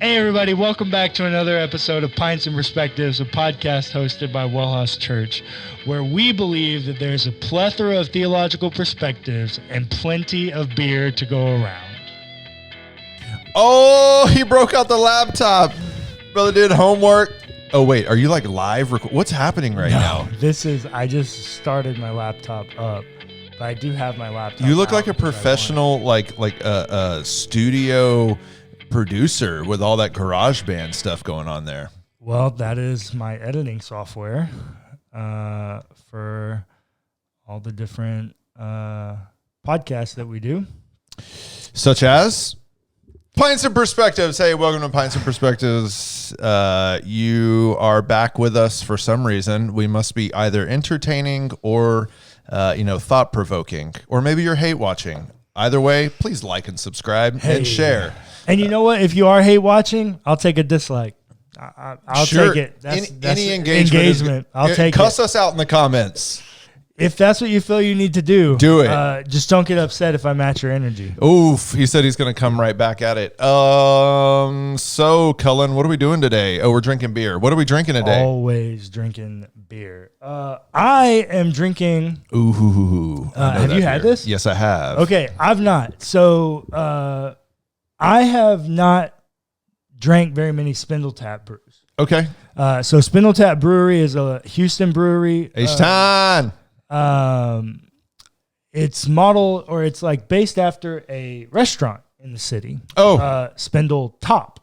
Hey everybody, welcome back to another episode of Pints Perspectives, a podcast hosted by WellHouse Church, where we believe that there's a plethora of theological perspectives and plenty of beer to go around. Oh, he broke out the laptop. Brother did homework. Oh, wait, are you like live? What's happening right now? I just started my laptop up, but I do have my laptop. You look like a professional, like a studio producer with all that GarageBand stuff going on there. Well, that is my editing software for all the different podcasts that we do. Such as Pints and Perspectives. Hey, welcome to Pints and Perspectives. You are back with us for some reason. We must be either entertaining or, thought-provoking, or maybe you're hate-watching. Either way, please like and subscribe and share. And you know what? If you are hate watching, I'll take a dislike. I'll take it. That's any engagement. I'll take Cuss it. us out in the comments. If that's what you feel you need to do it. Just don't get upset if I match your energy. Oof. He said he's going to come right back at it. So, Cullen, what are we doing today? Oh, we're drinking beer. What are we drinking today? Always drinking beer. I am drinking. Ooh. Have you had this? Yes, I have. Okay, I've not. So, I have not drank very many Spindle Tap brews. Okay. So Spindle Tap Brewery is a Houston brewery. H-Time. It's modeled, or it's like based after a restaurant in the city. Oh. Spindle Top.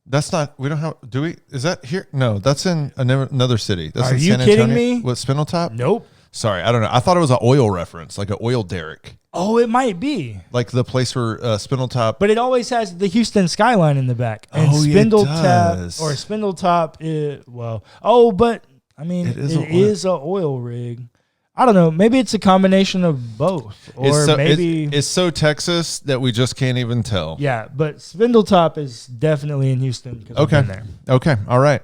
That's not, we don't have, do we? Is that here? No, that's in another city. That's Are in you San kidding Antonio. me? What, Spindle Top? Nope. Sorry, I don't know. I thought it was an oil reference, like an oil derrick. Oh, it might be. Like the place where Spindle Top. But it always has the Houston skyline in the back. And Spindle Tap or Spindle Top is, but I mean, it is an oil rig. I don't know. Maybe it's a combination of both. Or it's so Texas that we just can't even tell. Yeah, but Spindle Top is definitely in Houston. Okay. I've been there. Okay. All right.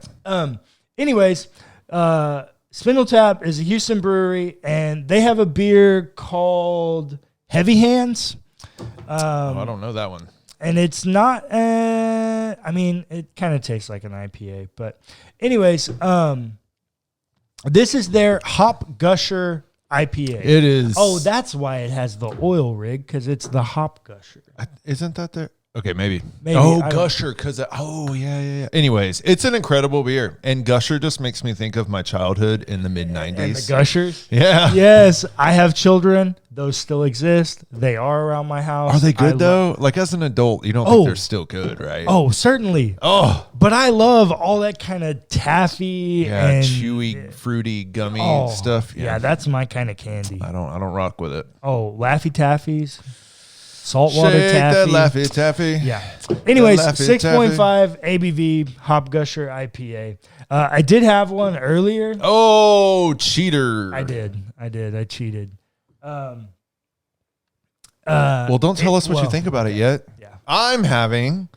Anyways, Spindle Tap is a Houston brewery, and they have a beer called Heavy Hands. I don't know that one. And it's not, it kind of tastes like an IPA. But anyways, this is their Hop Gusher IPA. It is. Oh, that's why it has the oil rig, because it's the Hop Gusher. Isn't that there? Okay, maybe. Oh, Gusher, because yeah. Anyways, it's an incredible beer, and Gusher just makes me think of my childhood in the mid-90s. And the Gushers? Yeah. Yes, I have children. Those still exist. They are around my house. Are they good, though? Like, as an adult, you don't think they're still good, right? Oh, certainly. Oh. But I love all that kind of taffy and chewy, fruity, gummy stuff. Yeah, that's my kind of candy. I don't rock with it. Oh, Laffy Taffies. Saltwater Shake taffy. that Laffy Taffy. Yeah. Anyways, Laffy 6.5 ABV Hop Gusher IPA. I did have one earlier. Oh, cheater. I did. I cheated. Well, don't tell us what you think about it yet. Yeah. I'm having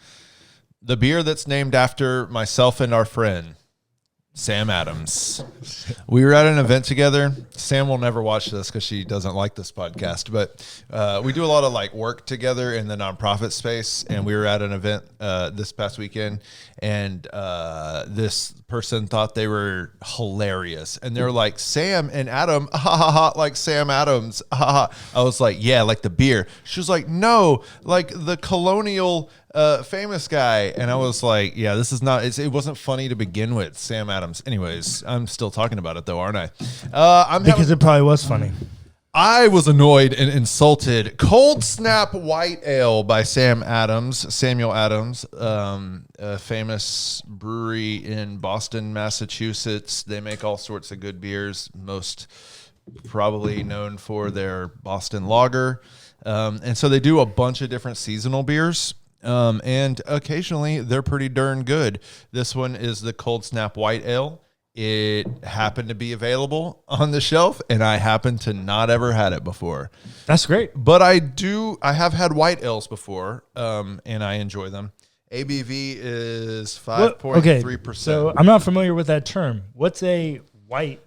the beer that's named after myself and our friend, Sam Adams. We were at an event together. Sam will never watch this because she doesn't like this podcast, but we do a lot of like work together in the nonprofit space. And we were at an event this past weekend, and this person thought they were hilarious. And they were like, Sam and Adam, ha ha ha, like Sam Adams, ha ha. I was like, yeah, like the beer. She was like, no, like the colonial famous guy. And I was like, yeah, this is not, it wasn't funny to begin with, Sam Adams. Anyways, I'm still talking about it though, aren't I? Because it probably was funny. I was annoyed and insulted. Cold Snap White Ale by Samuel Adams, a famous brewery in Boston, Massachusetts. They make all sorts of good beers, most probably known for their Boston Lager. And so they do a bunch of different seasonal beers. And occasionally they're pretty darn good. This one is the Cold Snap White Ale. It happened to be available on the shelf, and I happened to not ever had it before. That's great. But I have had white ales before, and I enjoy them. ABV is 5.3%. So I'm not familiar with that term. What's a white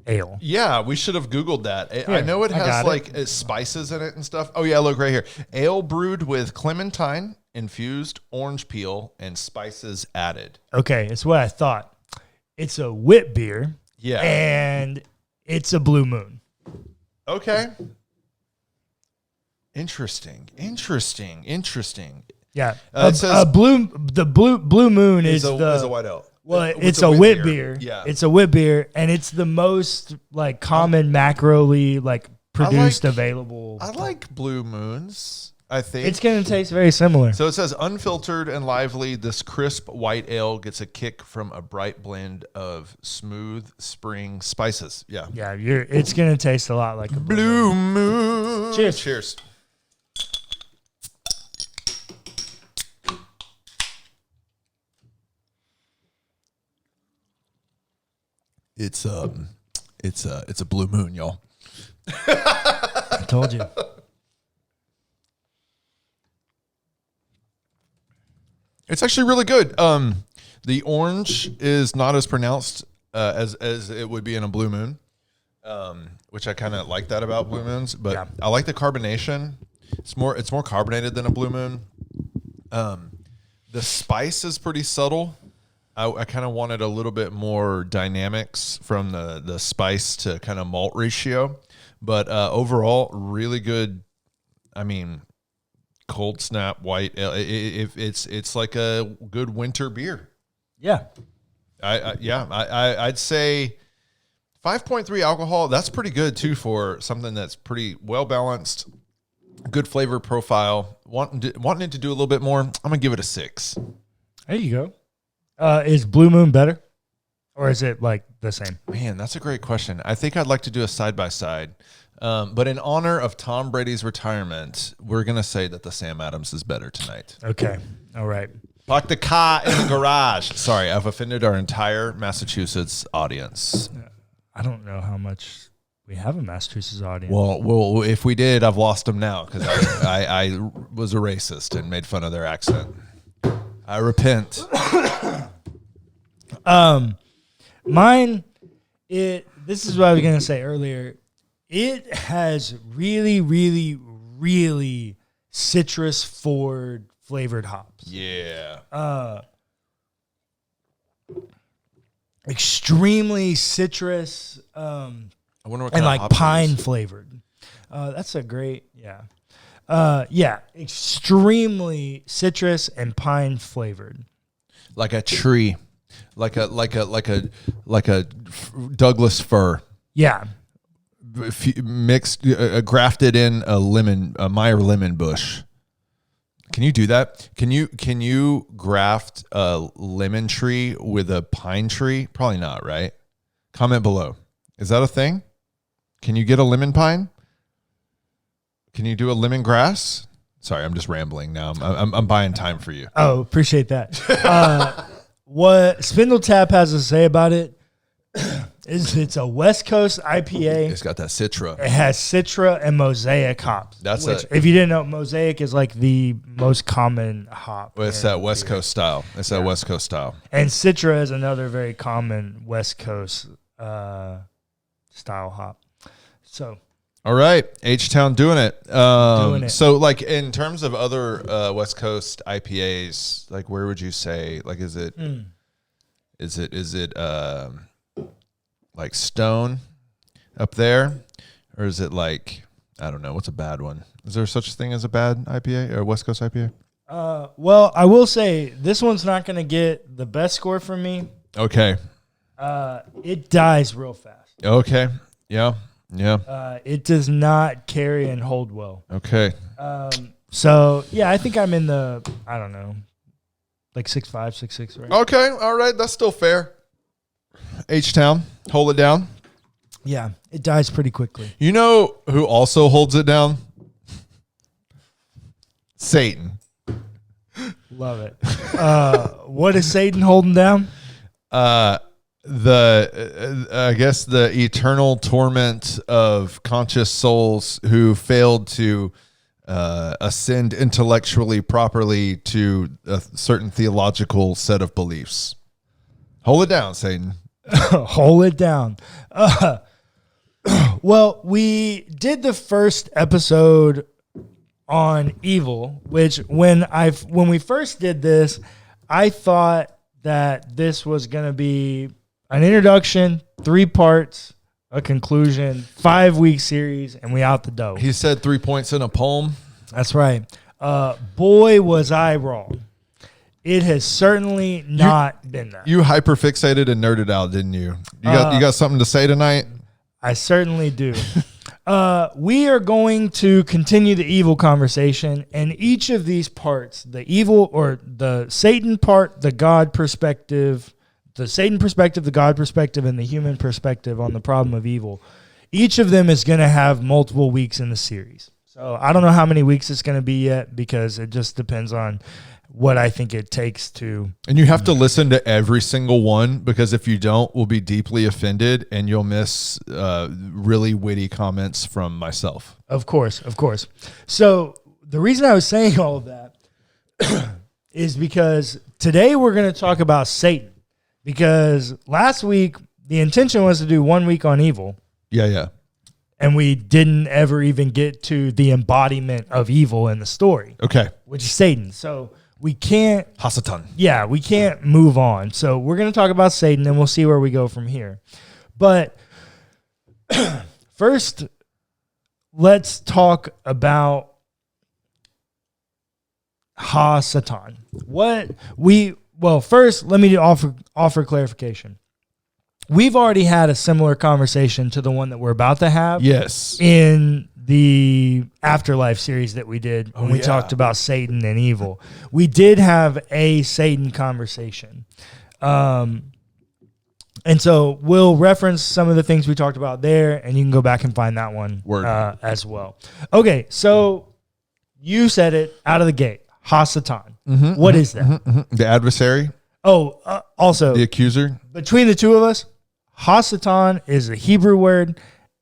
ale? Yeah, we should have Googled that. I know it has like spices in it and stuff. Oh, yeah, look right here. Ale brewed with clementine infused orange peel, and spices added. Okay, it's what I thought. It's a wit beer. Yeah. And it's a Blue Moon. Okay. Interesting. Yeah. It says Blue Moon is a white ale. Well, it's a wit beer. Yeah. It's a wit beer, and it's the most like common macroly like produced available. I like Blue Moons. I think it's going to taste very similar. So it says unfiltered and lively. This crisp white ale gets a kick from a bright blend of smooth spring spices. Yeah. Yeah. It's going to taste a lot like a Blue Moon. Cheers. It's a Blue Moon, y'all. I told you. It's actually really good. The orange is not as pronounced as it would be in a Blue Moon, which I kind of like that about Blue Moons. But yeah. I like the carbonation. It's more carbonated than a Blue Moon. The spice is pretty subtle. I kind of wanted a little bit more dynamics from the spice to kind of malt ratio. But overall, really good. I mean, cold snap white ale. It's like a good winter beer. Yeah. I'd say 5.3 alcohol. That's pretty good too for something that's pretty well balanced, good flavor profile. Wanting it to do a little bit more, I'm gonna give it a 6. There you go. Is Blue Moon better, or is it like the same? Man, that's a great question. I think I'd like to do a side by side. But in honor of Tom Brady's retirement, we're going to say that the Sam Adams is better tonight. Okay. All right. Park the car in the garage. Sorry, I've offended our entire Massachusetts audience. I don't know how much we have a Massachusetts audience. Well, if we did, I've lost them now because I was a racist and made fun of their accent. I repent. Mine, this is what I was going to say earlier. It has really, really, really citrus forward flavored hops. Yeah. Extremely citrus. I wonder what kind and of like hops pine flavored. That's a great, yeah. Extremely citrus and pine flavored. Like a tree, like a Douglas fir. Yeah. Mixed, grafted in a Meyer lemon bush. Can you do that? Can you graft a lemon tree with a pine tree? Probably not, right? Comment below. Is that a thing? Can you get a lemon pine? Can you do a lemongrass? Sorry, I'm just rambling now. I'm buying time for you. Oh, appreciate that. What Spindle Tap has to say about it is it's a West Coast IPA. It's got that Citra. It has Citra and Mosaic hops. If you didn't know, Mosaic is like the most common hop. Well, it's that West Coast style. It's that West Coast style. And Citra is another very common West Coast style hop. So. All right, H-Town doing it. Doing it. So, like, in terms of other West Coast IPAs, like, where would you say, like, is it like Stone up there, or is it like, I don't know, what's a bad one? Is there such a thing as a bad IPA or West Coast IPA? Well, I will say this one's not going to get the best score from me. Okay. It dies real fast. Okay. Yeah. Yeah. It does not carry and hold well. Okay. So yeah, I think I'm in the, I don't know, like 6.5, 6.6 right? Okay. All right. That's still fair. H-Town, hold it down. Yeah, it dies pretty quickly. You know who also holds it down? Satan. Love it. What is Satan holding down? I guess the eternal torment of conscious souls who failed to ascend intellectually properly to a certain theological set of beliefs. Hold it down, Satan. Hold it down. Well, we did the first episode on evil, which when we first did this, I thought that this was going to be an introduction, 3 parts, a conclusion, 5-week series, and we out the door. He said 3 points in a poem. That's right. Boy, was I wrong. It has certainly not been that. You hyperfixated and nerded out, didn't you? You got something to say tonight? I certainly do. We are going to continue the evil conversation, and each of these parts, the evil or the Satan part, the God perspective, the Satan perspective, the God perspective, and the human perspective on the problem of evil, each of them is going to have multiple weeks in the series. So I don't know how many weeks it's going to be yet, because it just depends on what I think it takes to. And you have to listen to every single one, because if you don't, we'll be deeply offended and you'll miss really witty comments from myself. Of course. So the reason I was saying all of that is because today we're going to talk about Satan, because last week the intention was to do 1 week on evil. Yeah. And we didn't ever even get to the embodiment of evil in the story. Okay. Which is Satan. So we can't. Hasatan. Yeah, we can't move on. So we're going to talk about Satan, and we'll see where we go from here. But first, let's talk about Hasatan. First, let me offer clarification. We've already had a similar conversation to the one that we're about to have. Yes. In the Afterlife series that we did when we talked about Satan and evil. We did have a Satan conversation. And so we'll reference some of the things we talked about there, and you can go back and find that one as well. Okay, so you said it out of the gate. Hasatan. What is that? The adversary. Oh, also. The accuser. Between the two of us, Hasatan is a Hebrew word,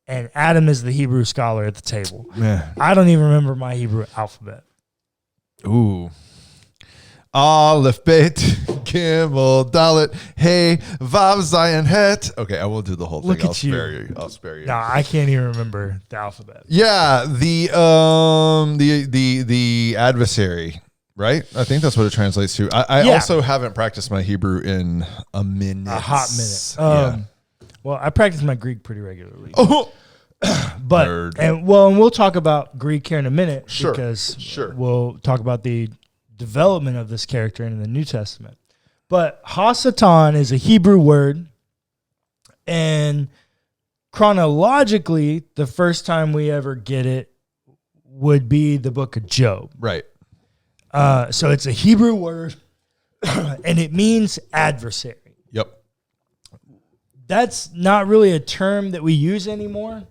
and Adam is the Hebrew scholar at the table. Yeah. I don't even remember my Hebrew alphabet. Ooh. Aleph, Bet, Gimel, Dalet, Hey, Vav, Zayin, Het. Okay, I will do the whole thing. I'll spare you. No, I can't even remember the alphabet. Yeah, the adversary, right? I think that's what it translates to. I also haven't practiced my Hebrew in a minute. A hot minute. Well, I practice my Greek pretty regularly. Oh, but nerd. and we'll talk about Greek here in a minute. Sure. Because we'll talk about the development of this character in the New Testament. But Hasatan is a Hebrew word, and chronologically, the first time we ever get it would be the book of Job. Right. So it's a Hebrew word, and it means adversary. Yep. That's not really a term that we use anymore.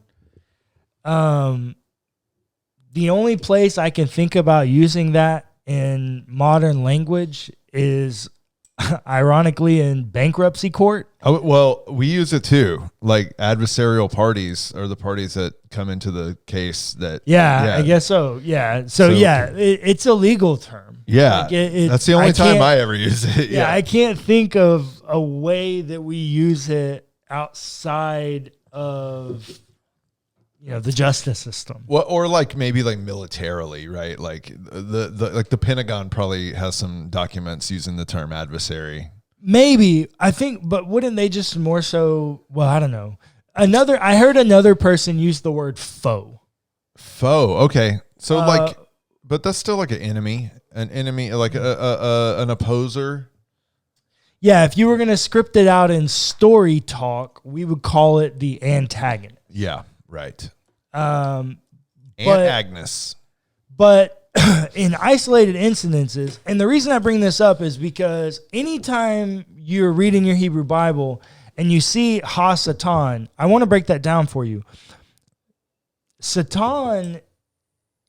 The only place I can think about using that in modern language is, ironically, in bankruptcy court. Oh, well, we use it too. Like adversarial parties are the parties that come into the case that. Yeah. I guess so. Yeah. So it's a legal term. Yeah. Like that's the only time I ever use it. Yeah. I can't think of a way that we use it outside of, the justice system. Well, or maybe militarily, right? Like the Pentagon probably has some documents using the term adversary. Maybe, I think, but wouldn't they just more so? Well, I don't know. I heard another person use the word foe. Foe, okay. So but that's still like an enemy, like an opposer. Yeah, if you were gonna script it out in story talk, we would call it the antagonist. Yeah, right. Agnes. But in isolated incidences, and the reason I bring this up is because anytime you're reading your Hebrew Bible and you see Ha-Satan, I want to break that down for you. Satan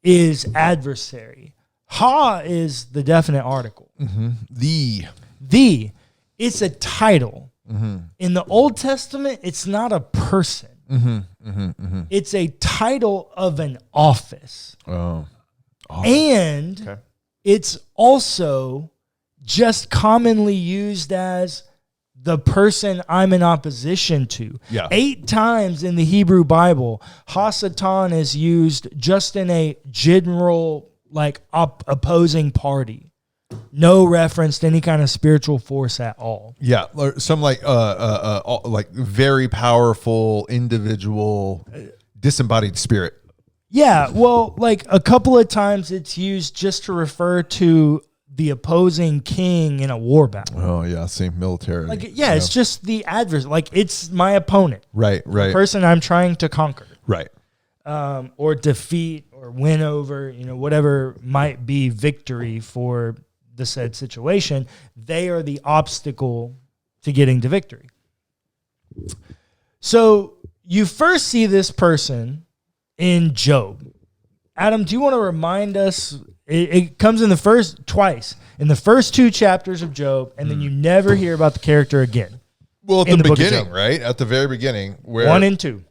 is adversary. Ha is the definite article. Mm-hmm. The. It's a title. Mm-hmm. In the Old Testament, it's not a person. Mm-hmm. Mm-hmm. Mm-hmm. It's a title of an office. Oh. And it's also just commonly used as the person I'm in opposition to. Yeah. 8 times in the Hebrew Bible, Ha-Satan is used just in a general like opposing party. No reference to any kind of spiritual force at all. Yeah, some like very powerful individual disembodied spirit. Yeah, well, like a couple of times it's used just to refer to the opposing king in a war battle. Oh yeah, same military. Like it's just the adversary. Like it's my opponent. Right. The person I'm trying to conquer. Right. Or defeat or win over, whatever might be victory for the said situation. They are the obstacle to getting to victory. So you first see this person in Job. Adam, do you want to remind us? It comes in the first 2 chapters of Job, and then you never hear about the character again. Well, at the beginning, right? At the very beginning, where 1 and 2.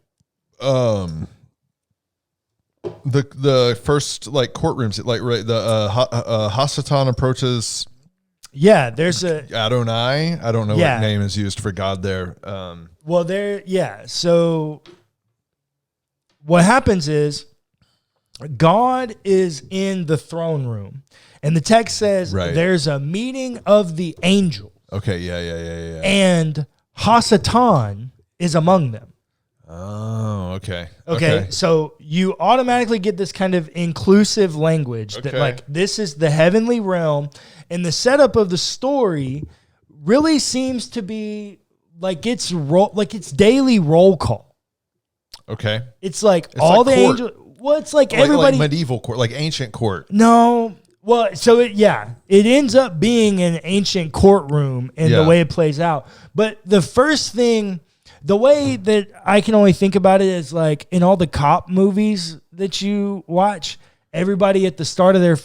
The first like courtrooms, like right, the Hasatan approaches. Yeah, there's a Adonai. I don't know what name is used for God there. So what happens is God is in the throne room, and the text says there's a meeting of the angels. Okay, yeah. And Hasatan is among them. Oh, okay. Okay, so you automatically get this kind of inclusive language that like this is the heavenly realm, and the setup of the story really seems to be like it's daily roll call. Okay. It's like all the angels. Well, it's like everybody. Like medieval court, like ancient court. No. Well, so it ends up being an ancient courtroom in the way it plays out. But the first thing, the way that I can only think about it is like in all the cop movies that you watch, everybody at the start of their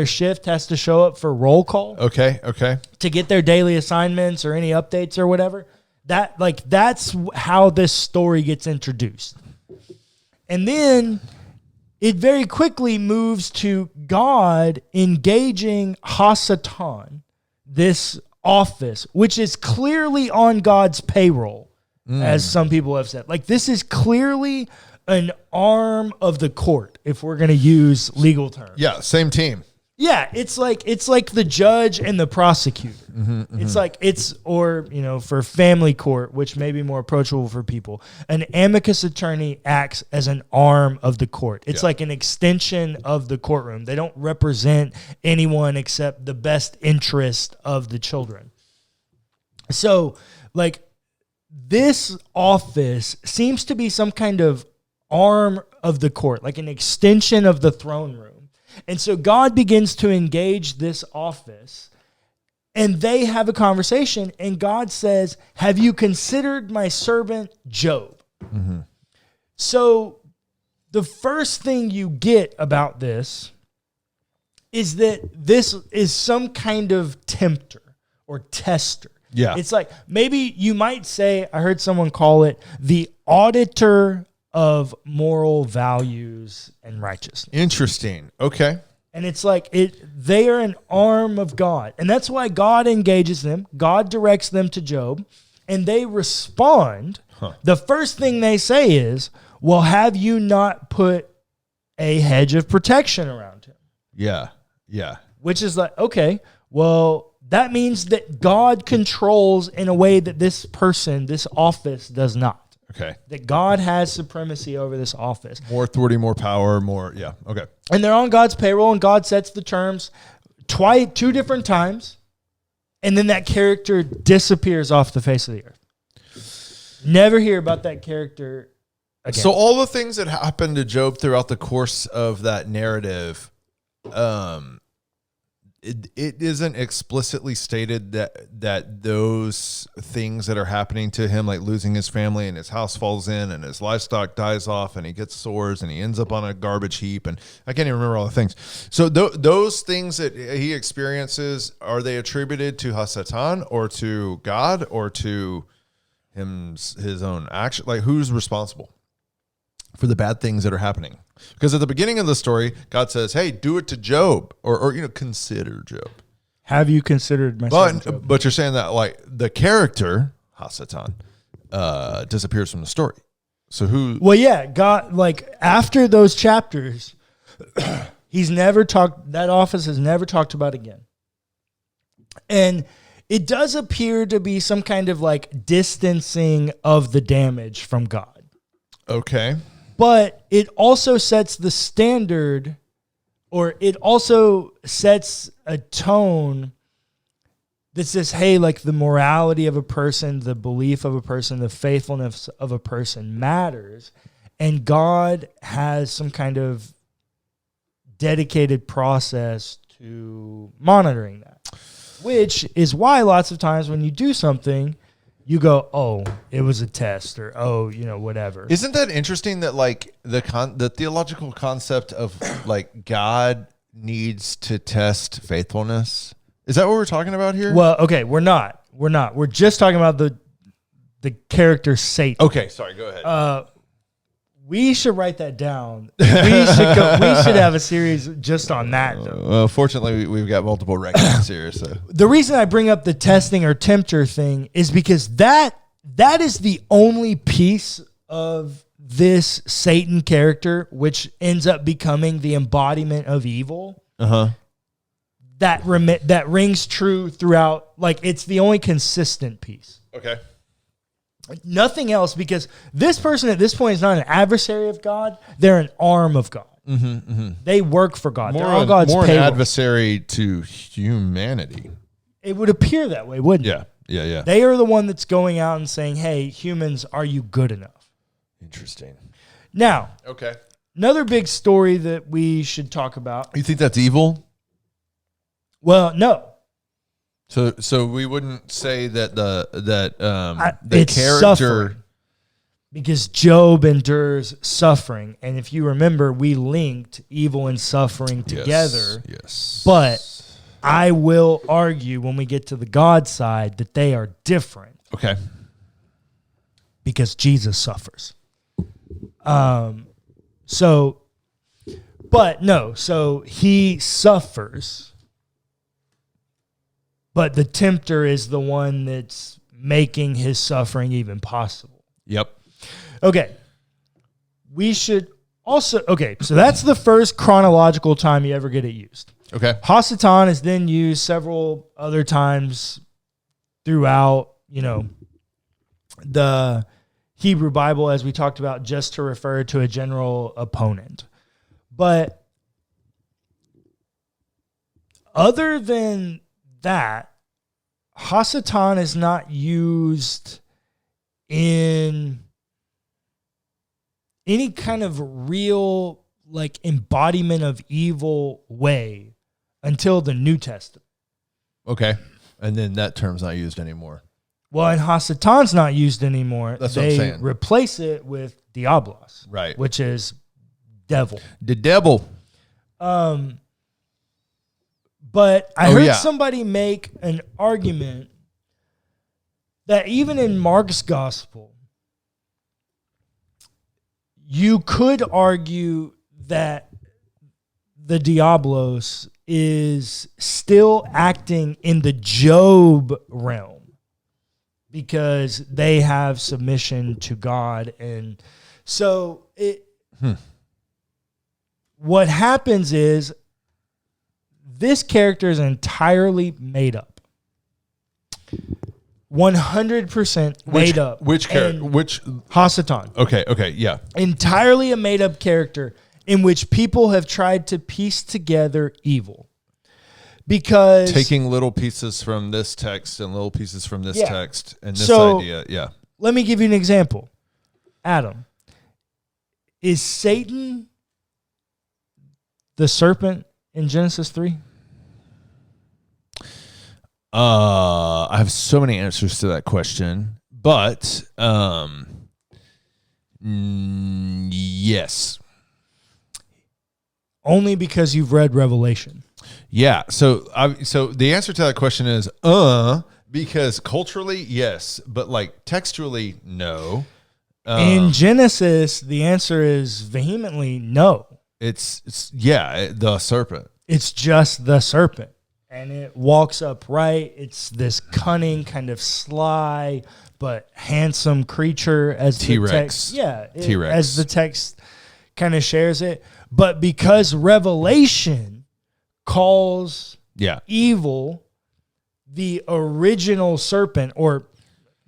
shift has to show up for roll call. Okay. To get their daily assignments or any updates or whatever. That's how this story gets introduced. And then it very quickly moves to God engaging Hasatan, this office, which is clearly on God's payroll, as some people have said. Like, this is clearly an arm of the court, if we're going to use legal terms. Yeah, same team. Yeah, it's like the judge and the prosecutor. It's like for family court, which may be more approachable for people, an amicus attorney acts as an arm of the court. It's like an extension of the courtroom. They don't represent anyone except the best interest of the children. So, like, this office seems to be some kind of arm of the court, like an extension of the throne room. And so God begins to engage this office, and they have a conversation, and God says, have you considered my servant Job? Mm-hmm. So the first thing you get about this is that this is some kind of tempter or tester. Yeah. It's like, maybe you might say, I heard someone call it the auditor of moral values and righteousness. Interesting. Okay. And it's like they are an arm of God. And that's why God engages them. God directs them to Job. And they respond. The first thing they say is, well, have you not put a hedge of protection around him? Yeah. Which is like, okay, well, that means that God controls in a way that this person, this office does not. Okay. That God has supremacy over this office. More authority, more power, more, yeah, okay. And they're on God's payroll, and God sets the terms 2 different times, and then that character disappears off the face of the earth. Never hear about that character again. So all the things that happened to Job throughout the course of that narrative, it isn't explicitly stated that those things that are happening to him, like losing his family and his house falls in and his livestock dies off and he gets sores and he ends up on a garbage heap, and I can't even remember all the things. So those things that he experiences, are they attributed to Hasatan or to God or to his own action? Like, who's responsible for the bad things that are happening? Because at the beginning of the story, God says, hey, do it to Job, or consider Job. Have you considered my son Job? But you're saying that like the character, Hasatan, disappears from the story. So who? Well, yeah, God, like after those chapters, He's never talked, that office is never talked about again. And it does appear to be some kind of like distancing of the damage from God. Okay. But it also sets the standard, or it also sets a tone that says, hey, like the morality of a person, the belief of a person, the faithfulness of a person matters. And God has some kind of dedicated process to monitoring that, which is why lots of times when you do something, you go, oh, it was a test, or, oh, whatever. Isn't that interesting that like the theological concept of like God needs to test faithfulness? Is that what we're talking about here? Well, okay, we're not. We're just talking about the character Satan. Okay, sorry, go ahead. We should write that down. We should have a series just on that. Well, fortunately, we've got multiple records here. So the reason I bring up the testing or tempter thing is because that is the only piece of this Satan character which ends up becoming the embodiment of evil. That rings true throughout. Like, it's the only consistent piece. Okay. Nothing else, because this person at this point is not an adversary of God. They're an arm of God. They work for God. They're all God's more payroll. An adversary to humanity. It would appear that way, wouldn't it? Yeah. They are the one that's going out and saying, hey, humans, are you good enough? Interesting. Now, okay, another big story that we should talk about. You think that's evil? Well, no. So we wouldn't say that the it's character, suffering, because Job endures suffering, and if you remember, we linked evil and suffering together. Yes. But I will argue when we get to the God side that they are different. Okay. Because Jesus suffers. So he suffers. But the tempter is the one that's making his suffering even possible. Yep. Okay. We should also... Okay, so that's the first chronological time you ever get it used. Okay. Hasatan is then used several other times throughout, the Hebrew Bible, as we talked about, just to refer to a general opponent. But other than that, Hasatan is not used in any kind of real, like, embodiment of evil way until the New Testament. Okay. And then that term's not used anymore. Well, and Hasatan's not used anymore. That's what I'm saying. They replace it with Diablos. Right. Which is devil. The devil. But I heard somebody make an argument that even in Mark's gospel, you could argue that the Diablos is still acting in the Job realm because they have submission to God. And so what happens is, this character is entirely made up. 100% made up. Which character? Which Hasatan. Okay, yeah. Entirely a made up character in which people have tried to piece together evil. Because taking little pieces from this text and little pieces from this text and this idea, yeah. Let me give you an example. Adam, is Satan the serpent in Genesis 3? I have so many answers to that question, but yes. Only because you've read Revelation. Yeah. So the answer to that question is because culturally, yes, but like textually, no. In Genesis, the answer is vehemently no. It's the serpent. It's just the serpent. And it walks upright. It's this cunning, kind of sly, but handsome creature, as T-Rex. The text. Yeah, T-Rex. as the text kind of shares it. But because Revelation calls evil the original serpent, or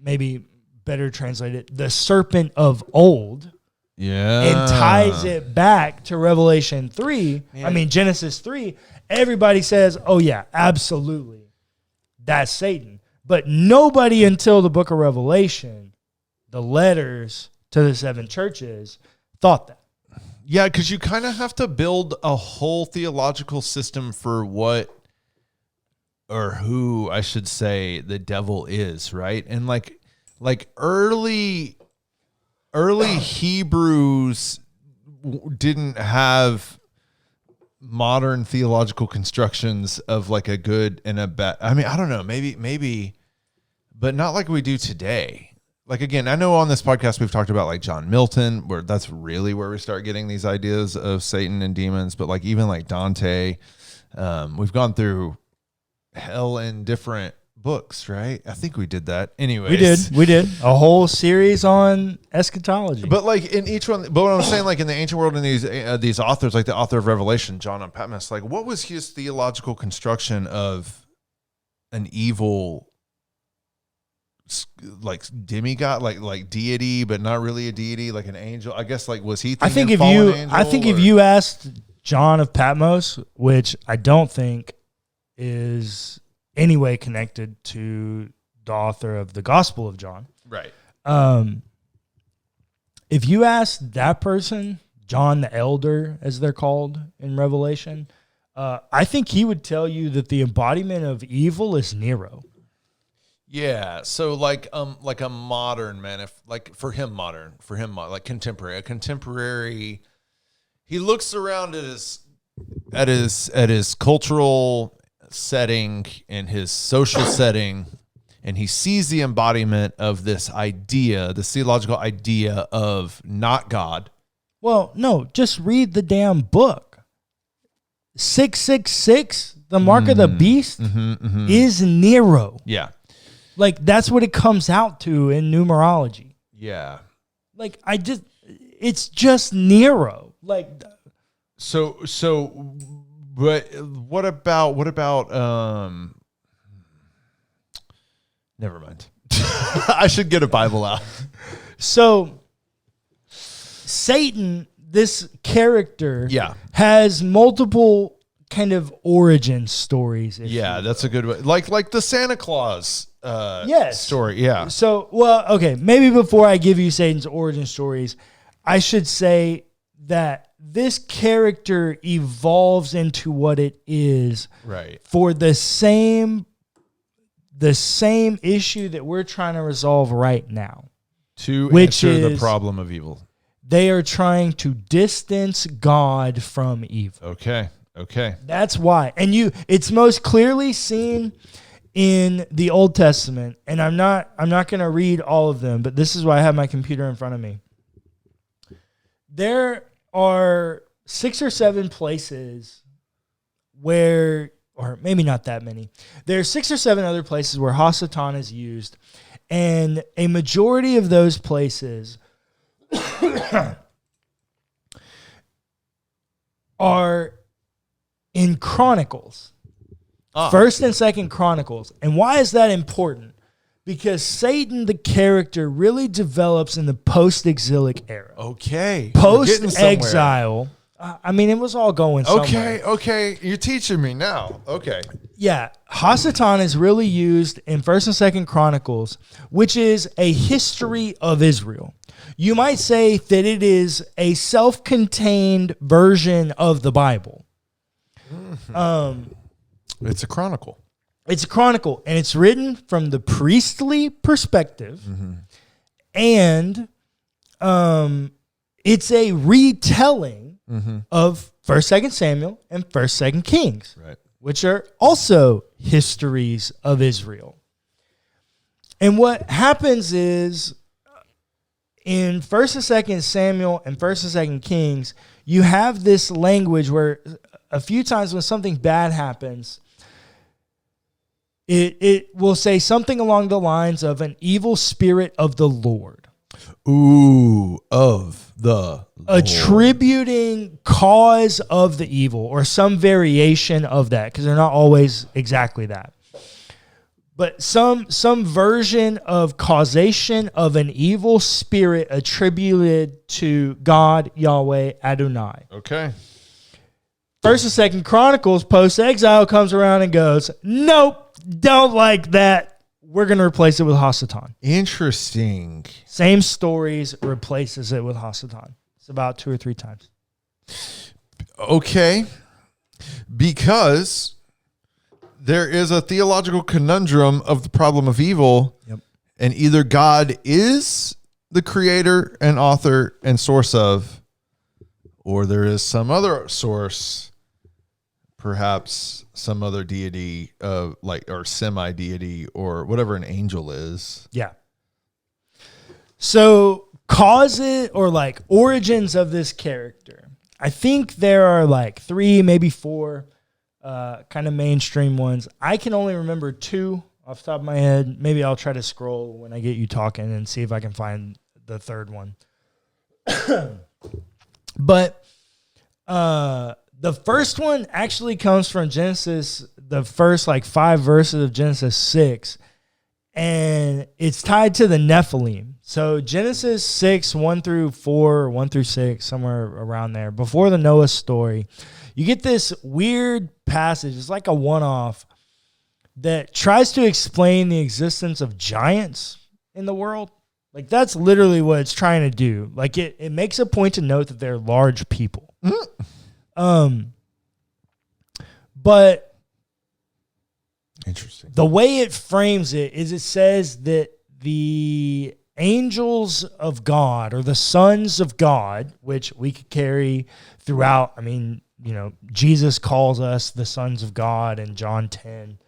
maybe better translated, the serpent of old, and ties it back to Revelation 3, Genesis 3, everybody says, oh yeah, absolutely, that's Satan. But nobody until the book of Revelation, the letters to the 7 churches, thought that. Yeah, because you kind of have to build a whole theological system for what, or who, I should say, the devil is, right? And like early Hebrews didn't have modern theological constructions of like a good and a bad. I mean, I don't know, maybe, but not like we do today. Like, again, I know on this podcast we've talked about like John Milton, where that's really where we start getting these ideas of Satan and demons. But like even like Dante, we've gone through hell in different books, right? I think we did that. Anyways, we did a whole series on eschatology. But like in each one, but what I'm saying, like in the ancient world, and these authors, like the author of Revelation, John on Patmos, like what was his theological construction of an evil, like demigod, like deity, but not really a deity, like an angel? I guess, like, was he thinking if you asked John of Patmos, which I don't think is any way connected to the author of the Gospel of John, right? If you ask that person, John the Elder, as they're called in Revelation, I think he would tell you that the embodiment of evil is Nero. Yeah, so like a modern man, if like for him, like contemporary, a contemporary. He looks around at his cultural setting and his social setting, and he sees the embodiment of this idea, this theological idea of not God. Well, no, just read the damn book. 666, the mark of the beast, is Nero. Yeah. Like, that's what it comes out to in numerology. Yeah. Like, it's just Nero. Like, so, but what about, never mind. I should get a Bible out. So, Satan, this character, has multiple kind of origin stories. Yeah, that's a good way. Like the Santa Claus story. Yeah. So, well, okay, maybe before I give you Satan's origin stories, I should say that this character evolves into what it is, right, for the same issue that we're trying to resolve right now, which answer the problem of evil. They are trying to distance God from evil. Okay. That's why. And it's most clearly seen in the Old Testament, and I'm not going to read all of them, but this is why I have my computer in front of me. There are 6 or 7 places where, or maybe not that many, there are 6 or 7 other places where Hasatan is used, and a majority of those places are in Chronicles. First and Second Chronicles. And why is that important? Because Satan, the character, really develops in the post-exilic era. Okay. Post-exile. I mean, it was all going somewhere. Okay. You're teaching me now. Okay. Yeah. Hasatan is really used in First and Second Chronicles, which is a history of Israel. You might say that it is a self-contained version of the Bible. It's a chronicle. It's a chronicle, and it's written from the priestly perspective, and it's a retelling of 1st, 2nd Samuel and 1st, 2nd Kings, right, which are also histories of Israel. And what happens is, in 1st and 2nd Samuel and 1st and 2nd Kings, you have this language where a few times when something bad happens, it will say something along the lines of an evil spirit of the Lord. Ooh, of. the attributing cause of the evil or some variation of that, because they're not always exactly that. But some version of causation of an evil spirit attributed to God, Yahweh, Adonai. Okay. First and Second Chronicles post-exile comes around and goes, nope, don't like that. We're going to replace it with Hasatan. Interesting. Same stories, replaces it with Hasatan. It's about 2 or 3 times. Okay. Because there is a theological conundrum of the problem of evil. Yep. And either God is the creator and author and source of, or there is some other source, perhaps some other deity, or semi-deity, or whatever an angel is. Yeah. So causes or like origins of this character. I think there are like 3, maybe 4 kind of mainstream ones. I can only remember 2 off the top of my head. Maybe I'll try to scroll when I get you talking and see if I can find the 3rd one. But the first one actually comes from Genesis, the first like 5 verses of Genesis 6, and it's tied to the Nephilim. So Genesis 6, 1 through 4, or 1 through 6, somewhere around there, before the Noah story, you get this weird passage. It's like a one-off that tries to explain the existence of giants in the world. Like, that's literally what it's trying to do. Like, it makes a point to note that they're large people. But interesting. The way it frames it is it says that the angels of God, or the sons of God, which we could carry throughout. I mean, Jesus calls us the sons of God in John 10.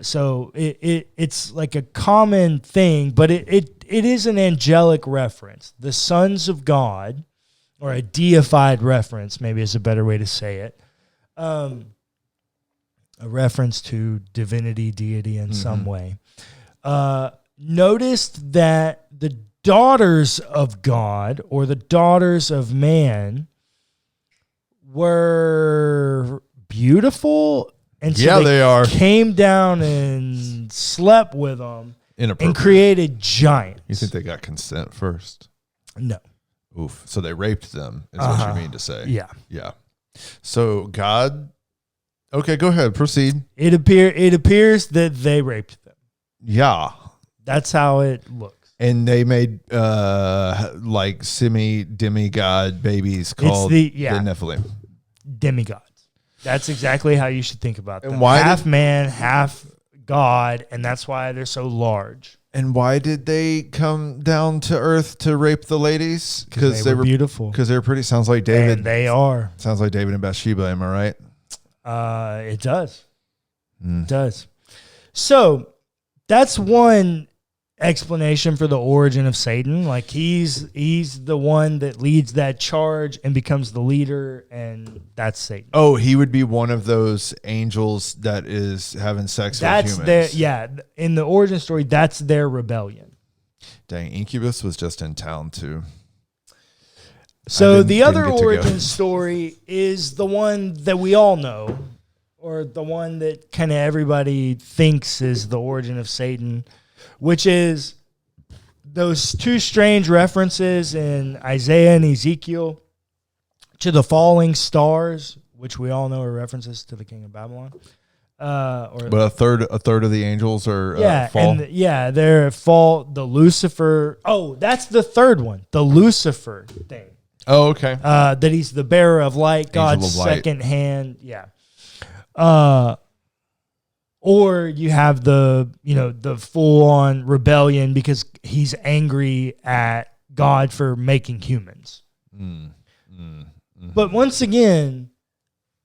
So it's like a common thing, but it is an angelic reference. The sons of God, or a deified reference, maybe is a better way to say it. A reference to divinity, deity in some way. Noticed that the daughters of God, or the daughters of man, were beautiful, and so they came down and slept with them and created giants. You think they got consent first? No. Oof. So they raped them, is what you mean to say. Yeah. Yeah. So God... Okay, go ahead. Proceed. It appears that they raped them. Yeah. That's how it looks. And they made like demigod babies called the Nephilim. Demigods. That's exactly how you should think about them. And why half man, half God, and that's why they're so large. And why did they come down to earth to rape the ladies? Because they were beautiful. Because they were pretty. Sounds like David. And they are. Sounds like David and Bathsheba. Am I right? It does. It does. So that's one explanation for the origin of Satan. Like he's the one that leads that charge and becomes the leader, and that's Satan. Oh, he would be one of those angels that is having sex with humans. In the origin story, that's their rebellion. Dang, Incubus was just in town too. So the other origin story is the one that we all know, or the one that kind of everybody thinks is the origin of Satan, which is those 2 strange references in Isaiah and Ezekiel to the falling stars, which we all know are references to the king of Babylon. But a third of the angels are fall. They're fall. The Lucifer. Oh, that's the third one. The Lucifer thing. Oh, okay. That he's the bearer of light, God's second hand. Yeah. Or you have the full on rebellion because he's angry at God for making humans. But once again,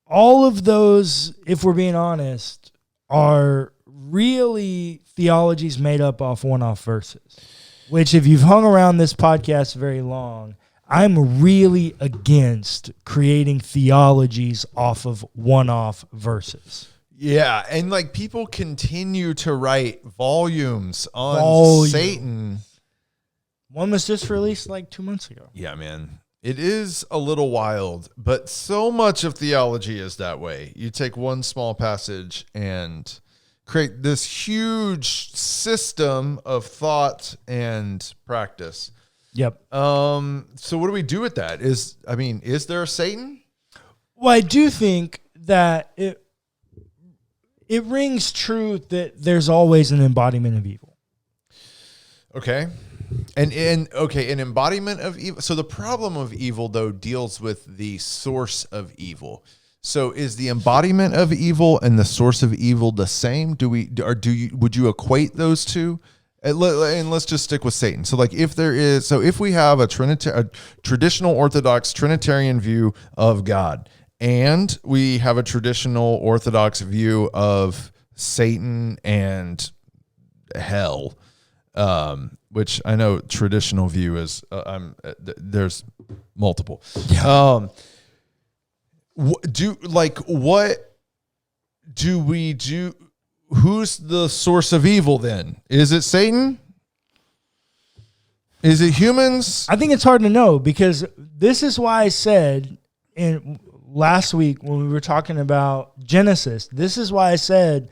all of those, if we're being honest, are really theologies made up off one-off verses, which if you've hung around this podcast very long, I'm really against creating theologies off of one-off verses. Yeah, and like people continue to write volumes on Satan. One was just released like 2 months ago. Yeah, man. It is a little wild, but so much of theology is that way. You take one small passage and create this huge system of thought and practice. Yep. So what do we do with that? Is there a Satan? Well, I do think that it rings true that there's always an embodiment of evil. Okay. And an embodiment of evil. So the problem of evil, though, deals with the source of evil. So is the embodiment of evil and the source of evil the same? Would you equate those two? And let's just stick with Satan. So if we have a traditional Orthodox Trinitarian view of God, and we have a traditional Orthodox view of Satan and hell, which I know traditional view is there's multiple. Yeah. What do we do? Who's the source of evil then? Is it Satan? Is it humans? I think it's hard to know, because this is why I said last week when we were talking about Genesis, this is why I said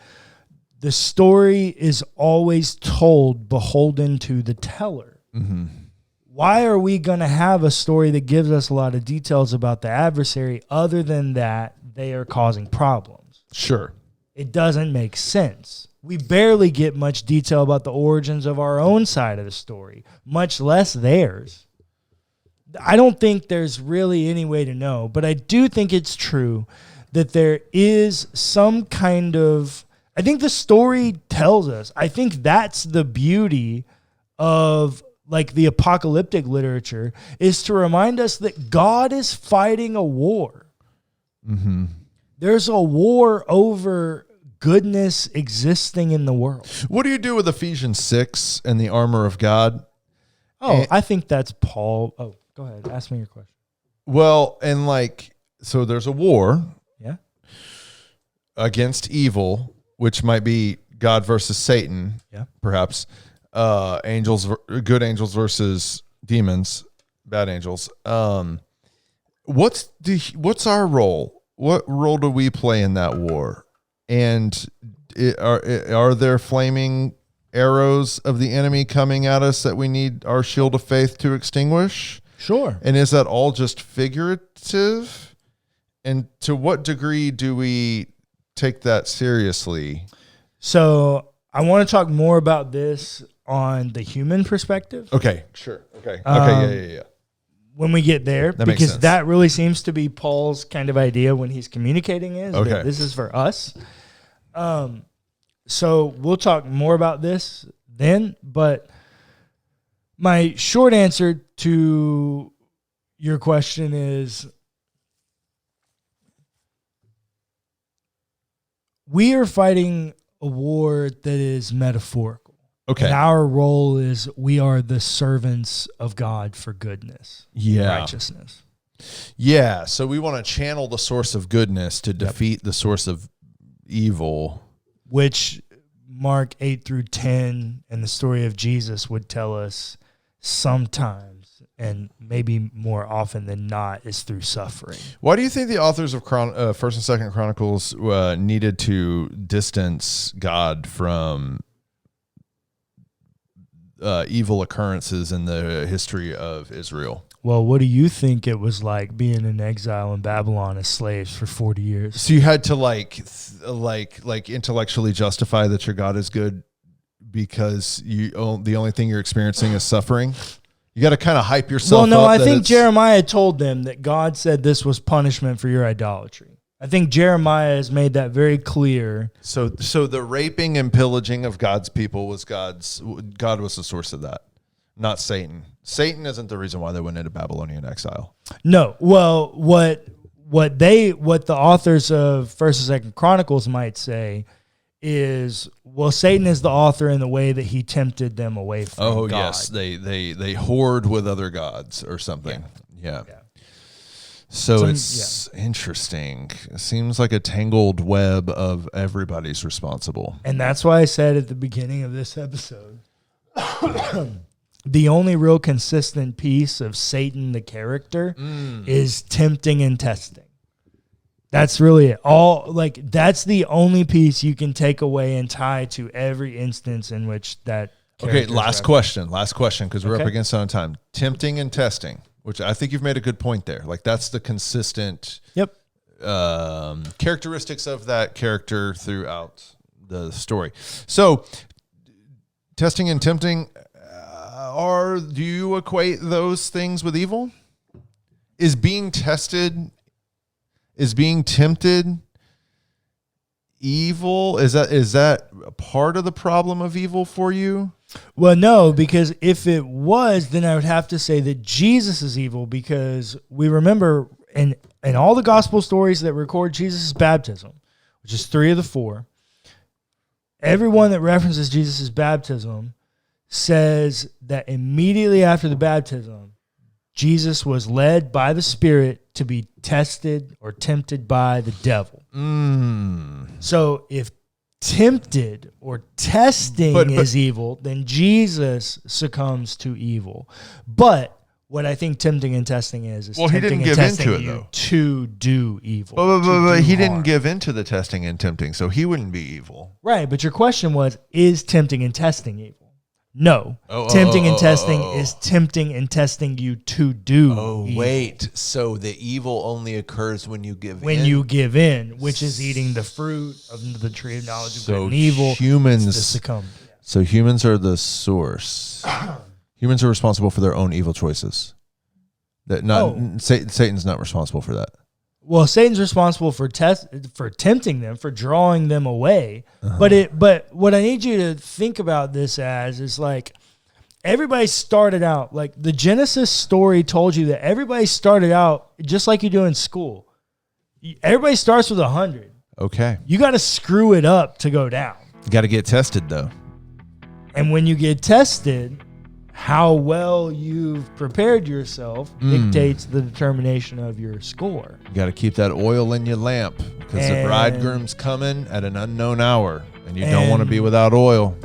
the story is always told beholden to the teller. Mm-hmm. Why are we going to have a story that gives us a lot of details about the adversary other than that they are causing problems? Sure. It doesn't make sense. We barely get much detail about the origins of our own side of the story, much less theirs. I don't think there's really any way to know, but I do think it's true that there is some kind of, I think the story tells us, I think that's the beauty of like the apocalyptic literature, is to remind us that God is fighting a war. Mm-hmm. There's a war over goodness existing in the world. What do you do with Ephesians 6 and the armor of God? I think that's Paul. Oh, go ahead. Ask me your question. Well, and so there's a war against evil, which might be God versus Satan, perhaps. Good angels versus demons, bad angels. What's our role? What role do we play in that war? And are there flaming arrows of the enemy coming at us that we need our shield of faith to extinguish? Sure. And is that all just figurative? And to what degree do we take that seriously? So I want to talk more about this on the human perspective. Okay, sure. Okay. Yeah. When we get there, because that really seems to be Paul's kind of idea when he's communicating that this is for us. So we'll talk more about this then, but my short answer to your question is we are fighting a war that is metaphorical. Okay. And our role is we are the servants of God for goodness, righteousness. Yeah, so we want to channel the source of goodness to defeat the source of evil. Which Mark 8 through 10 and the story of Jesus would tell us sometimes, and maybe more often than not, is through suffering. Why do you think the authors of First and Second Chronicles needed to distance God from evil occurrences in the history of Israel? Well, what do you think it was like being in exile in Babylon as slaves for 40 years? So you had to intellectually justify that your God is good because the only thing you're experiencing is suffering? You got to kind of hype yourself up. Well, no, I think Jeremiah told them that God said this was punishment for your idolatry. I think Jeremiah has made that very clear. So the raping and pillaging of God's people was God was the source of that, not Satan. Satan isn't the reason why they went into Babylonian exile. No. Well, what the authors of First and Second Chronicles might say is, well, Satan is the author in the way that he tempted them away from God. Yes, they whored with other gods or something. Yeah. So it's interesting. It seems like a tangled web of everybody's responsible. And that's why I said at the beginning of this episode the only real consistent piece of Satan, the character, is tempting and testing. That's really it. That's the only piece you can take away and tie to every instance in which that. Okay, last question, because we're up against on time. Tempting and testing, which I think you've made a good point there. Like, that's the consistent characteristics of that character throughout the story. So, testing and tempting, do you equate those things with evil? Is being tempted evil? Is that a part of the problem of evil for you? Well, no, because if it was, then I would have to say that Jesus is evil, because we remember in all the gospel stories that record Jesus' baptism, which is 3 of the 4, everyone that references Jesus' baptism says that immediately after the baptism, Jesus was led by the Spirit to be tested or tempted by the devil. So if tempted or testing is evil, then Jesus succumbs to evil. But what I think tempting and testing is he didn't give into it, though, to do evil. But he didn't give into the testing and tempting, so he wouldn't be evil. Right, but your question was, is tempting and testing evil? No. Tempting and testing is tempting and testing you to do evil. Wait. So the evil only occurs when you give in? When you give in, which is eating the fruit of the tree of knowledge of good and evil. So humans are the source. Humans are responsible for their own evil choices. Satan's not responsible for that. Well, Satan's responsible for tempting them, for drawing them away. But what I need you to think about this as is, like, everybody started out, like the Genesis story told you that everybody started out just like you do in school. Everybody starts with 100. Okay. You got to screw it up to go down. You got to get tested, though. And when you get tested, how well you've prepared yourself dictates the determination of your score. You got to keep that oil in your lamp, because the bridegroom's coming at an unknown hour, and you don't want to be without oil.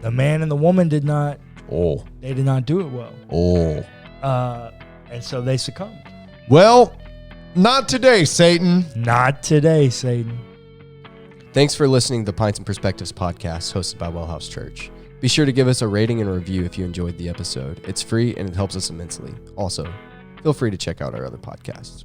The man and the woman did not. Oh. They did not do it well. Oh. And so they succumbed. Well, not today, Satan. Not today, Satan. Thanks for listening to the Pints Perspectives Podcast, hosted by WellHouse Church. Be sure to give us a rating and a review if you enjoyed the episode. It's free and it helps us immensely. Also, feel free to check out our other podcasts.